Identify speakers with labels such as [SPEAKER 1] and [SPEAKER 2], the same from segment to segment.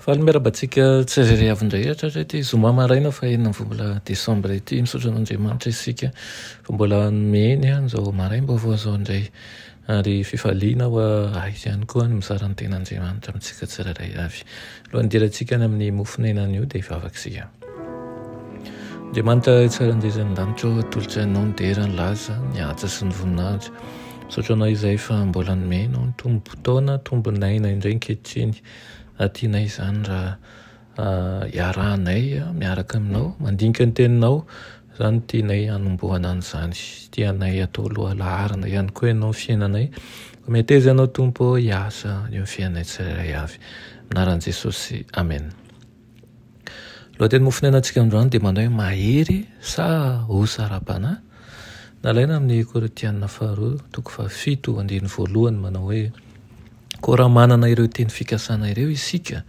[SPEAKER 1] Fa miarabantsika tsirairay avindray atratra ty zoma maraina fa enina mbola desambra ity misaotra an'Andriamanitra isika fa mbola meny an'izao maraina mba vao zao indray ary fifaliana ho aizy ihany koa ny mizara ny ten'Andriamanitra amintsika tsirairay avy. Alohan'ny dirantsika any amin'ny mofonenany io dia hivavaksika. Andriamanitra tsara andrezan'ny lanitra tolotra anao ny dera ny laza ny atsa sy ny voninahitra. Misaotra anao izay fa mbola nomenao ny tombo-potoana tombonaina indray ankehitriny. Tianay izany raha iarahanay miaraka aminao mandinika ny teninao izany tianay hanombohana an'izany, tianay atao lohalaharana ihany koa ianao fiainanay meteza anao tompo hiasa eo fiainanay tsirairay avy anaran'i Jesosy amen. Lohateny mofonenantsika androany dia manao hoe mahery sa hosara-panahy. Nalaina amin'ny Korintiana 2:7 manao hoe koa raha manana ireo teny fikasana ireo isika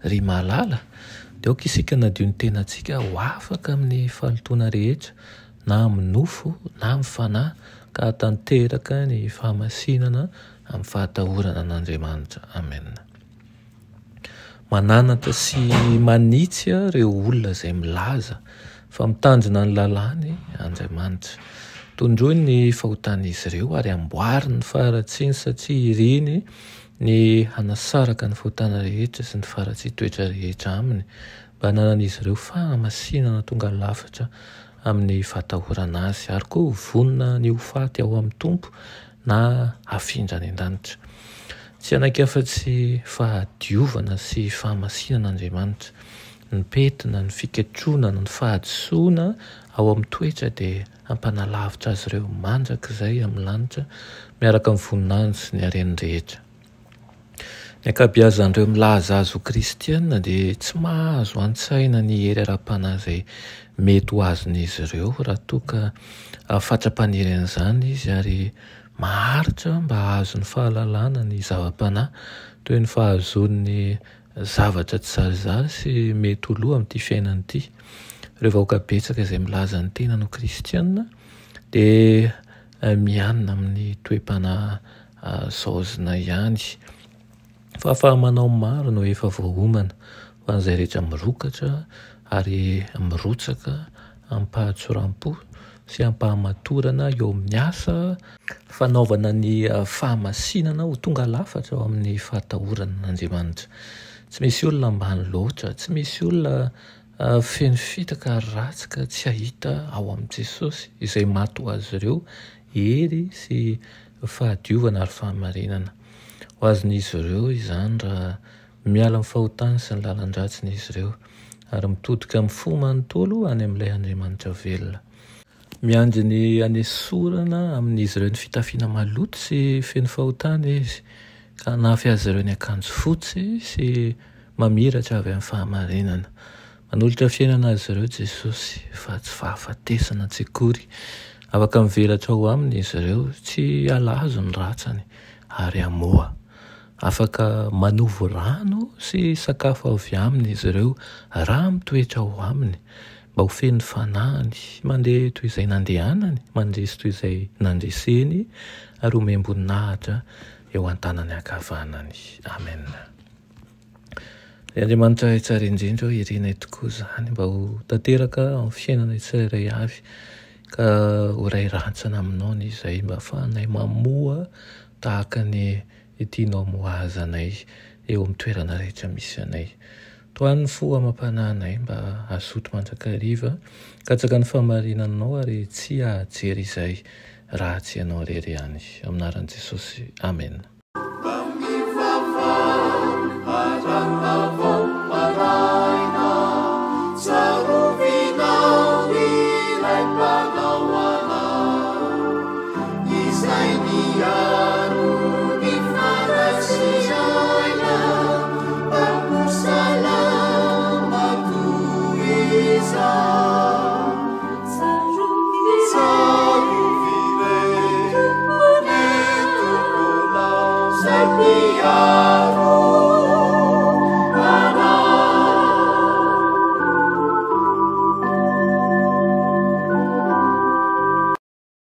[SPEAKER 1] ry malala dia aoka isika nadio ny tenantsika ho afaka amin'ny fahalotoana rehetra na amin'ny nofo na amin'ny fanahy ka hatanteraka ny fahamasinana amin'ny fahatahorana an'Andriamanitra. Amen. Mananatra sy manitsy ireo olona izay milaza fa mitandrina ny lalàny Andriamanitra. Tondroiny ny fahotan'izy ireo ary amboariny ny faharatsiany satria ireny ny hanasaraka ny fahotana rehetra sy ny faratsy toetra rehetra aminy mba hananan'izy ireo fahamasinana tonga lafatra amin'ny fahatahorana azy ary koa vonona ny hofaty ao amin'ny tompo na hafindra any an-danitra. Tsy anaky-afa-tsy fahadiovana sy fahamasinan'Andriamanitra, ny petina, ny fiketronana, ny fahadisoana ao amin'ny toetra dia hampanalavitra azy ireo mandrakizay amin'ny lanitra miaraka amin'ny voninahitra sy ny hareny rehetra. Ny ankabeazan'ireo milaza azy ho kristiana dia tsy mahazo an-tsaina ny hery ara-panahy izay mety ho azon'izy ireo raha toa ka fatra-paniren'izany izy ary maharitra mba hahazo ny fahalalana ny zava-panahy toy ny fahazon'ny zavatra tsy zarizary sy mety ho loha amin'ity fiainana ity. Ireo vahoaka betsaka izay milaza ny tena no kristiana dia mianina amin'ny toe-panahy saozina ihany. Fa fahamanao maro no efa voahomana fa an'izay rehetra mirokatra ary mirotsaka ampahatsoram-po sy ampahamatorana eo amin'ny asa fanaovana ny fahamasinana ho tonga lafatra ao amin'ny fahatahorana n'Andriamanitra. Tsy misy olona ambany loatra, tsy misy olona feno fitaka ary ratsika tsy ahita ao amin'i Jesosy izay maty ho azy ireo hery sy fahadiovana ary fahamarinana. Ho azon'izy ireo izany raha miala amin'ny fahotana sy ny lalan-dratsin'izy ireo ary mitodika amin'ny fo manontolo any amin'ilay Andriamanitra velona. Miandry ny hanesorana amin'izy ireo ny fitafiana maloto sy feno fahotana izy ka hanafy azy ireo ny akanjo fotsy sy mamiratra avy amin'ny fahamarinana. Manolotra fiainana azy ireo Jesosy fa tsy fahafatesana tsekory. Afaka mivelatra ao aminy izy ireo, tsy halazo ny ratsany ary hamoha. Afaka manovo rano sy sakafo avy aminy izy ireo raha mitoetra ao aminy mba ho feno fanahiny mandeha toy izay nandehanany, mandresy toy izay nandreseny ary homem-boninahitra eo an-tanany ankavanany. Amen. Andriamanitra tsara indrindra irenay tokoa izany mba ho tanteraka amin'ny fiainanay tsirairay avy ka ho ray rantsana aminao ny izay mba ahafahanay mamoha tahaka ny tianao moaza anay eo amin'ny toerana rehetra misy anay. Toan'ny fo amam-panahinay mba hazoto mandrakariva katsaka ny fahamarinanao ary tsy hahajery izay raha tsy ianao irery ihany. Amin'ny anaran'i Jesosy. Amen.